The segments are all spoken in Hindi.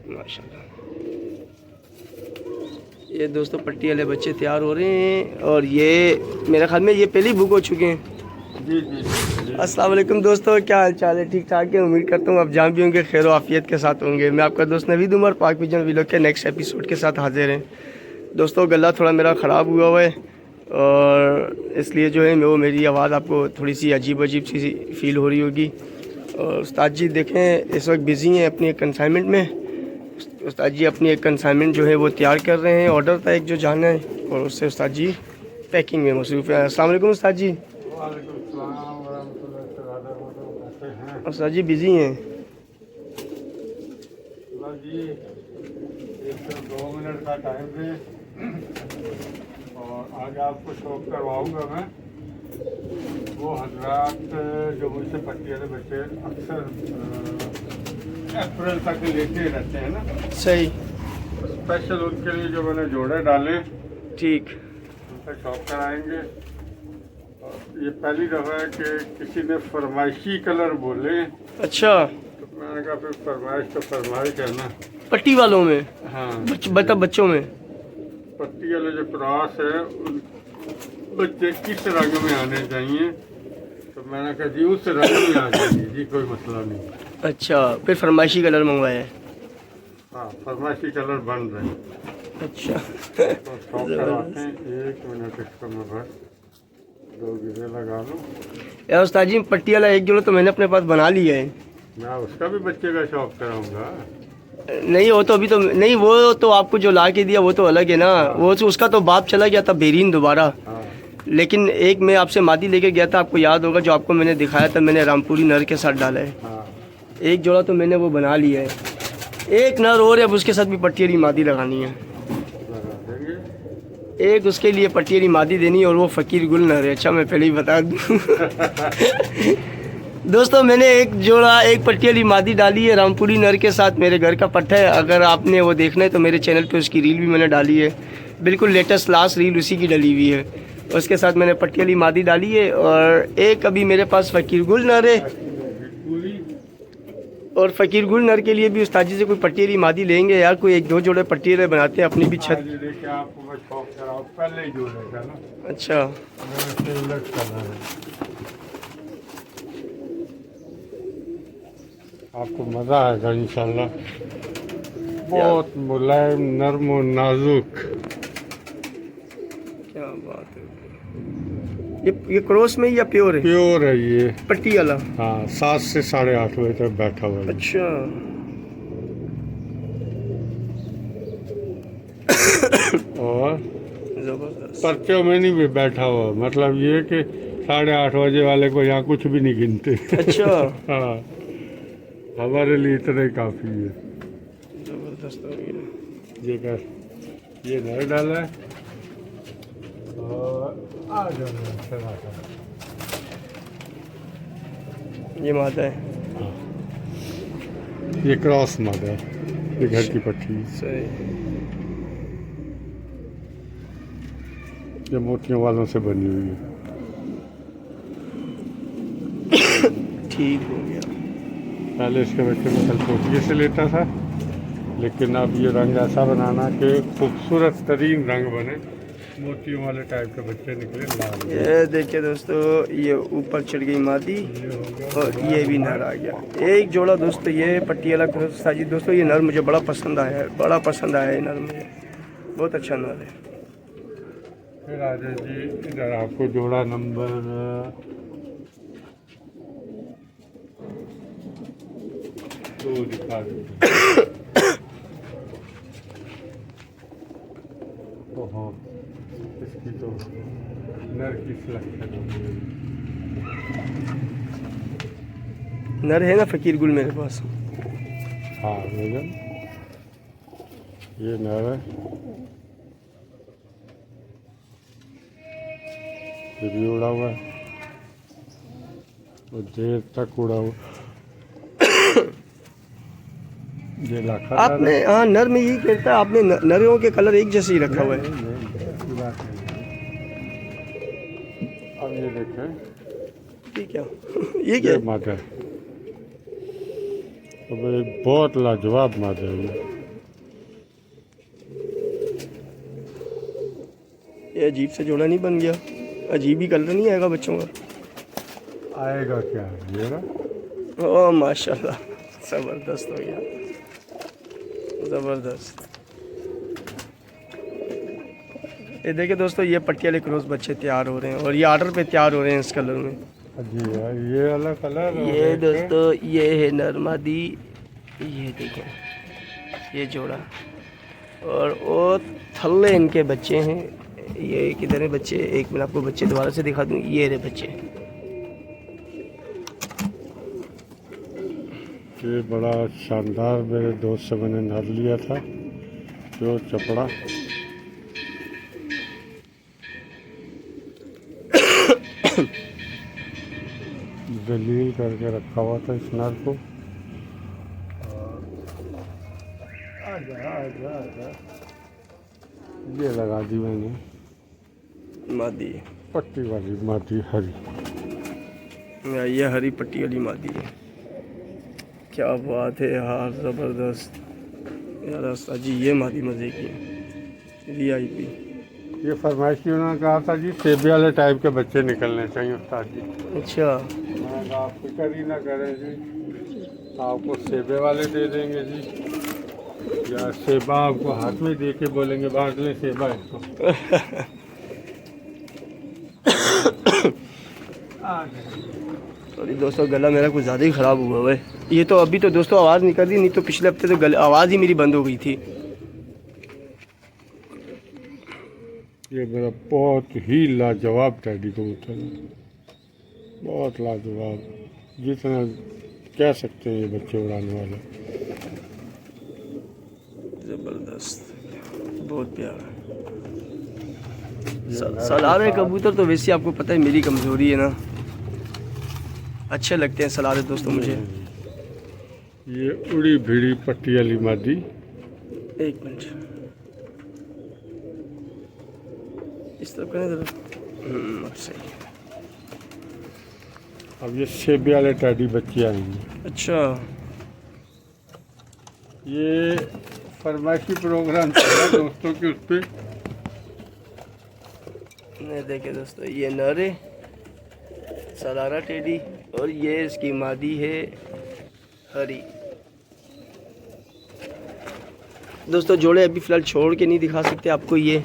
माशाल्लाह। ये दोस्तों पट्टी वाले बच्चे तैयार हो रहे हैं और ये मेरे ख्याल में ये पहले ही बुक हो चुके हैं। जी। अस्सलाम वालेकुम दोस्तों, क्या हाल चाल है? ठीक ठाक है, उम्मीद करता हूँ आप जहाँ भी होंगे खैर आफियत के साथ होंगे। मैं आपका दोस्त नवीद उमर पाक विजन व्लॉग के नेक्स्ट एपिसोड के साथ हाजिर हैं। दोस्तों गला थोड़ा मेरा ख़राब हुआ है और इसलिए जो है वो मेरी आवाज़ आपको थोड़ी सी अजीब सी फील हो रही होगी। और उस्ताद जी देखें इस वक्त बिज़ी हैं अपनी एक कंसाइनमेंट में। उस्ताद जी अपनी एक कंसाइनमेंट जो है वो तैयार कर रहे हैं, ऑर्डर था एक जो जाना है और उससे उस्ताद जी पैकिंग में मसरूफ़ है। अस्सलाम वालेकुम उस्ताद जी। उस्ताद जी बिज़ी हैं जी, 2 मिनट का टाइम दे और आज आपको शौक करवाऊंगा मैं वो हजरात जो मुझसे पट्टी वाले बच्चे अक्सर अप्रैल तक लेते रहते हैं ना। सही, स्पेशल उनके लिए जो मैंने जोड़े डाले ठीक, उनका शौक कराएंगे। और ये पहली दफ़ा है कि किसी ने फरमाइशी कलर बोले, अच्छा तो मैंने कहा फिर फरमाइश तो फरमाइश है ना। पट्टी वालों में, हाँ, बच्चों में पट्टी वाले जो क्रॉस है उन बच्चे किस रंग में आने चाहिए, तो मैंने कहा जी उस रंग में आ जाएंगे जी, कोई मसला नहीं। अच्छा, फिर फरमाइशी कलर मंगवाया है। हाँ, फरमाइशी कलर बन रहे हैं। अच्छा तो शौक करवाते हैं। 1 मिनट इसको मैं बस 2 गिरे लगा लूँ। यार उस्ताद जी पट्टी वाला एक जोड़ा तो मैंने अपने पास बना लिया है। मैं उसका भी बच्चे का शौक कराऊंगा। नहीं वो तो अभी तो नहीं, वो तो आपको जो ला के दिया वो तो अलग है ना। वो तो उसका तो बाप चला गया था बेरीन दोबारा। हाँ, लेकिन एक मैं आपसे मादी लेके गया था, आपको याद होगा, जो आपको मैंने दिखाया था, मैंने रामपुरी नर के साथ डाला है। हाँ, एक जोड़ा तो मैंने वो बना लिया है, एक नर और है, अब उसके साथ भी पट्टी वाली मादी लगानी है। लगा देंगे। एक उसके लिए पट्टी वाली मादी देनी है और वो फ़कीर गुल नर है। अच्छा मैं पहले ही बता दूँ दोस्तों मैंने एक जोड़ा एक पट्टी वाली मादी डाली है रामपुरी नर के साथ, मेरे घर का पट्टा है। अगर आपने वो देखना है तो मेरे चैनल पे उसकी रील भी मैंने डाली है, बिल्कुल लेटेस्ट लास्ट रील उसी की डली हुई है। उसके साथ मैंने पट्टी वाली मादी डाली है और एक अभी मेरे पास फ़कीर गुल नर है। और फ़कीर गुल नर के लिए भी उस्ताद जी से कोई पट्टी वाली मादी लेंगे यार, कोई 1-2 जोड़े पट्टी वाले बनाते हैं अपनी भी छत। देखिए आपको मैं शौक कराऊँ, पहले ही जोड़ेगा ना। अच्छा आपको मज़ा आएगा इंशाल्लाह। बहुत मुलायम, नर्म और नाजुक। क्या बात है। ये क्रॉस में या प्योर है? प्योर है ये पट्टी वाला। हाँ, 7 से 8:30 बजे तक बैठा हुआ है। अच्छा और जबरदस्त। पर्चों में नहीं भी बैठा हुआ, मतलब ये कि 8:30 बजे वाले को यहाँ कुछ भी नहीं गिनते। अच्छा हाँ, हमारे लिए इतना ही काफ़ी है। जबरदस्त हो गया। ये कर ये नया डाला है और आ जाओ। ये मादा है। हाँ, ये क्रॉस मादा है, ये घर की पट्टी। सही, ये मोतियों वालों से बनी हुई है। ठीक हो गया। पहले इसके बच्चे में कलपोतिये से लेता था, लेकिन अब ये रंग ऐसा बनाना कि खूबसूरत तरीन रंग बने, मोतियों वाले टाइप के बच्चे निकले लाल। ये देखिए दोस्तों, ये ऊपर चढ़ गई मादी ये हो गया और ये भी नर आ गया। एक जोड़ा दोस्तों ये पट्टी वाला क्रॉस साजी। दोस्तों ये नर मुझे बड़ा पसंद आया है, बड़ा पसंद आया है नर मुझे, बहुत अच्छा नर है। फिर आ जाए जी इधर, आपको जोड़ा नंबर 2 दिखा दो। ओहो, इसकी तो नर की सिलेक्शन है। नर है ना फ़कीर गुल मेरे पास। हाँ भैया, ये नर है, ये भी उड़ा हुआ है और देर तक उड़ा हुआ। ये लाखा आपने हाँ नर में यही कहता है, आपने नरों के कलर एक जैसे ही रखा हुआ है। अब ये देखें, ठीक है ये क्या मादा तो भाई बहुत लाजवाब मादा है ये अजीब से जोड़ा नहीं बन गया? अजीब ही कलर नहीं आएगा बच्चों का? आएगा क्या ये ना। ओह माशाल्लाह, ज़बरदस्त हो गया, ज़बरदस्त। ये देखिए दोस्तों, ये पट्टी वाले क्रॉस बच्चे तैयार हो रहे हैं और ये आर्डर पे तैयार हो रहे हैं इस कलर में। जी यार, ये वाला कलर ये दोस्तों ये है नरमादी, ये देखें ये जोड़ा, और वो थल्ले इनके बच्चे हैं। ये किधर है बच्चे? एक मिनट आपको बच्चे दोबारा से दिखा दूँ, ये रहे बच्चे। ये बड़ा शानदार मेरे दोस्त से मैंने नर लिया था, जो चपड़ा। दलील करके रखा हुआ था इस नर को। आजा आजा आजा, ये लगा दी मैंने मादी, पट्टी वाली मादी हरी। ये हरी पट्टी वाली मादी है। क्या बात है यार, ज़बरदस्त यार उस्ताद जी, ये मादी मज़े की है, VIP। ये फरमाइशी उन्होंने कहा था जी, सेबे वाले टाइप के बच्चे निकलने चाहिए उस्ताद जी। अच्छा, मैंने कहा आप फिक्र ही ना करें जी, आपको सेबे वाले दे देंगे जी, या सेबा आपको हाथ में दे के बोलेंगे बांट लें सेबा इसको। सॉरी दोस्तों, गला मेरा कुछ ज़्यादा ही ख़राब हुआ है। ये तो अभी तो दोस्तों आवाज़ निकल रही, नहीं तो पिछले हफ्ते तो गले आवाज़ ही मेरी बंद हो गई थी। ये मेरा बहुत ही लाजवाब टैडी कबूतर है, बहुत लाजवाब, जितना कह सकते हैं ये बच्चे उड़ाने वाले। ज़बरदस्त, बहुत प्यारा। सलारे कबूतर तो वैसे आपको पता है मेरी कमज़ोरी है ना, अच्छे लगते हैं सलारे दोस्तों मुझे। ये उड़ी भिड़ी पट्टी वाली मादी। एक मिनट, इस तरफ करें ज़रा, सही। अब ये सेबे वाले टैडी बच्चे आएंगे। अच्छा, ये फरमाइशी प्रोग्राम चल रहा है दोस्तों के उस पर। नहीं देखिए दोस्तों, ये नरे सलारा टेडी और ये इसकी मादी है हरी। दोस्तों जोड़े अभी फ़िलहाल छोड़ के नहीं दिखा सकते आपको, ये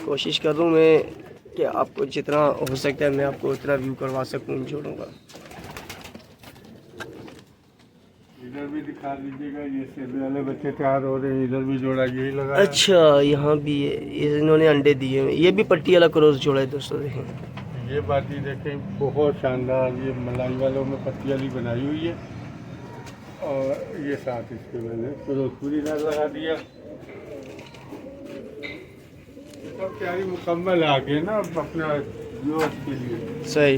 कोशिश कर रहा हूँ मैं कि आपको जितना हो सकता है मैं आपको उतना व्यू करवा सकूँ इन जोड़ों का। इधर भी दिखा दीजिएगा, ये सेबे वाले बच्चे तैयार हो रहे हैं, इधर भी जोड़ा यही लगा है। अच्छा, यहाँ भी है, इन्होंने अंडे दिए हैं। ये भी पट्टी वाला क्रॉस जोड़ा है दोस्तों, देखें ये बाती देखें, बहुत शानदार। ये मलाई वालों में पत्ती वाली बनाई हुई है, और ये साथ इसके मैंने फिरोजपुरी नर लगा दिया। सब तैयारी मुकम्मल आ गई ना अब अपना व्यूअर्स के लिए। सही।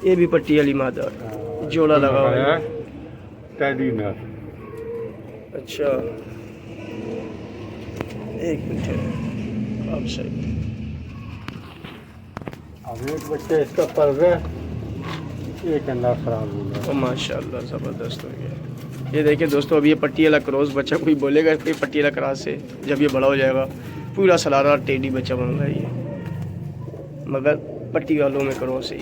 ये भी पट्टी वाली मादा जोड़ा लगा हुआ है, टैडी नर। अच्छा, एक मिनट, अब सही। अब एक बच्चा इसका पल रहा, एक अंडा खराब हो गया। माशाल्लाह ज़बरदस्त हो गया। ये देखिए दोस्तों, अब ये पट्टी वाला क्रॉस बच्चा, कोई बोलेगा कोई पट्टी वाला क्रॉस है, जब ये बड़ा हो जाएगा पूरा सलारा टेडी बच्चा बन रहा है ये, मगर पट्टी वालों में क्रॉस है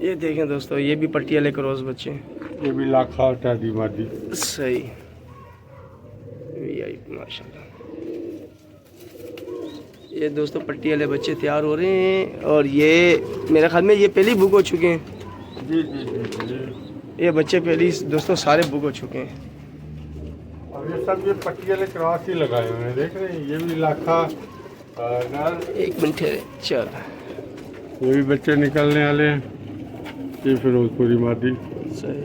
ये देखें दोस्तों, ये भी पट्टी वाले क्रॉस बच्चे हैं। ये भी लाखा टैडी मादी। सही, माशाल्लाह। ये दोस्तों पट्टी वाले बच्चे तैयार हो रहे हैं, और ये मेरे ख्याल में ये पहले ही बुक हो चुके हैं। जी जी जी जी, ये बच्चे पहले ही दोस्तों सारे बुक हो चुके हैं। और ये सब ये पट्टी वाले क्रॉस ही लगाए हुए हैं, देख रहे हैं। ये भी लाखा नर। एक मिनट है, चल। ये भी बच्चे निकलने वाले हैं। ये फिरोजपुरी मादी। सही।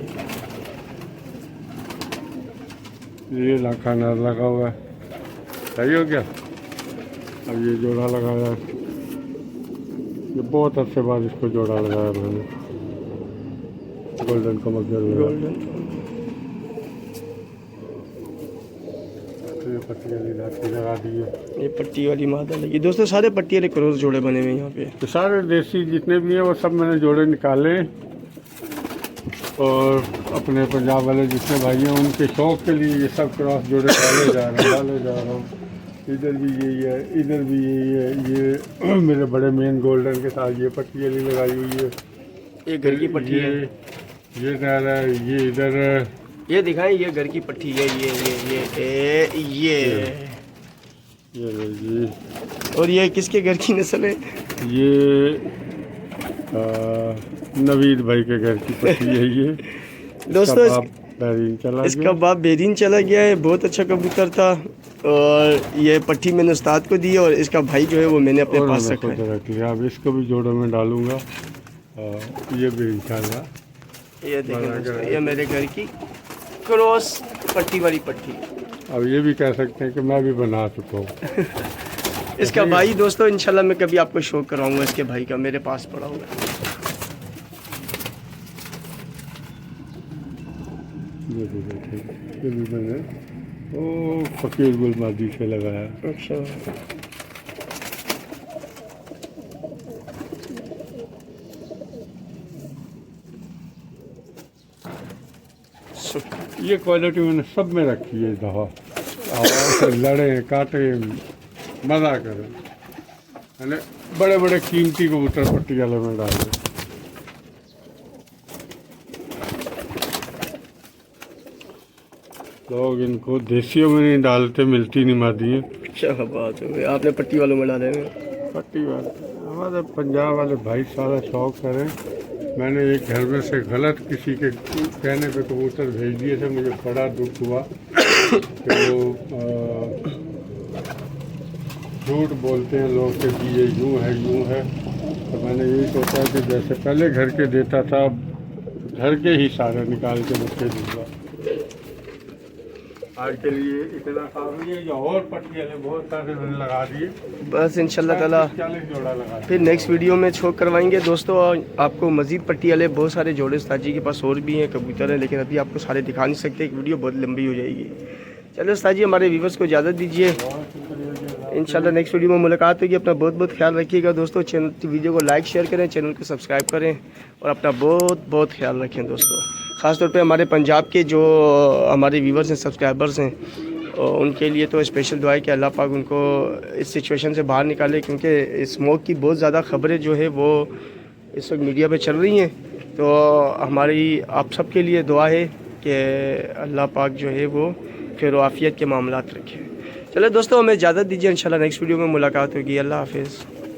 ये लाखा नर लगा हुआ है, सही हो गया। अब ये जोड़ा लगाया, ये बहुत अच्छे बाद इसको जोड़ा लगाया मैंने, गोल्डन कमर। गोल्डन, तो ये पट्टी वाली दाती लगा दी है। ये पट्टी वाली मादा लगी। दोस्तों सारे पट्टी वाले क्रॉस जोड़े बने हुए हैं यहाँ पे। तो सारे देसी जितने भी हैं वो सब मैंने जोड़े निकाले और अपने पंजाब वाले जितने भाई हैं उनके शौक के लिए ये सब क्रॉस जोड़े डाले जा रहा हूँ। इधर भी यही है, इधर भी यही है। ये मेरे बड़े मेन गोल्डन के साथ ये पट्टी वाली लगाई हुई है। ये घर की पट्टी है। ये डाल है, ये इधर ये दिखाएं, ये घर की पट्टी है। ये और ये किसके घर की नस्ल है? ये नवीद भाई के घर की पट्टी है। ये दोस्तों इसका बाप बेरीन चला गया है। बहुत अच्छा कबूतर था और ये पट्टी मैंने उस्ताद को दी और इसका भाई जो है वो मैंने अपने पास रखा है। अब इसको भी जोड़ों में डालूंगा। ये भी इंशाल्लाह। ये देखें दोस्तों, ये मेरे घर की क्रॉस पट्टी वाली पट्टी। अब ये भी कह सकते हैं कि मैं भी बना चुका हूँ। इसका भाई दोस्तों इंशाल्लाह मैं कभी आपको शो कराऊंगा। इसके भाई का मेरे पास पड़ा हुआ है। ये भी मैंने फकीर गुलमादी से लगाया। अच्छा, ये क्वालिटी मैंने सब में रखी है। दवा से लड़े काटे मज़ा करें, मैंने बड़े बड़े कीमती कबूतर पट्टी वाले में डाले। लोग इनको देसियों में नहीं डालते, मिलती नहीं मादी है। क्या बात है, आपने पट्टी वालों में डाले हैं? पट्टी वाले हमारे पंजाब वाले भाई सारा शौक करें। मैंने एक घर में से गलत किसी के कहने पे कबूतर भेज दिए थे। मुझे बड़ा दुख हुआ कि वो झूठ बोलते हैं लोग कि ये यूँ है। तो मैंने यही सोचा कि जैसे पहले घर के देता था, घर के ही सारे निकाल के बच्चे दूँगा। आज के लिए इतना काफ़ी है। और पट्टी वाले बहुत सारे मैंने लगा दिए। बस इंशाल्लाह ताला 40 जोड़ा लगा फिर नेक्स्ट वीडियो में शो करवाएंगे दोस्तों। और आपको मज़ीद पट्टी वाले बहुत सारे जोड़े उस्ताद जी के पास और भी हैं कबूतर हैं, लेकिन अभी आपको सारे दिखा नहीं सकते, एक वीडियो बहुत लंबी हो जाएगी। चलो उस्ताद जी हमारे व्यूवर्स को इजाज़त दीजिए। इंशाल्लाह नेक्स्ट वीडियो में मुलाकात होगी। अपना बहुत बहुत ख्याल रखिएगा दोस्तों। चैनल वीडियो को लाइक शेयर करें, चैनल को सब्सक्राइब करें और अपना बहुत बहुत ख्याल रखें दोस्तों। ख़ासतौर पे हमारे पंजाब के जो हमारे व्यूवर्स हैं, सब्सक्राइबर्स हैं, उनके लिए तो स्पेशल दुआ है कि अल्लाह पाक उनको इस सिचुएशन से बाहर निकाले, क्योंकि स्मोक की बहुत ज़्यादा ख़बरें जो है वो इस वक्त मीडिया पे चल रही हैं। तो हमारी आप सब के लिए दुआ है कि अल्लाह पाक जो है वो खैर आफियत के मामलात रखे। चलो दोस्तों हमें इजाज़त दीजिए। इंशाल्लाह नेक्स्ट वीडियो में मुलाकात होगी। अल्लाह हाफिज़।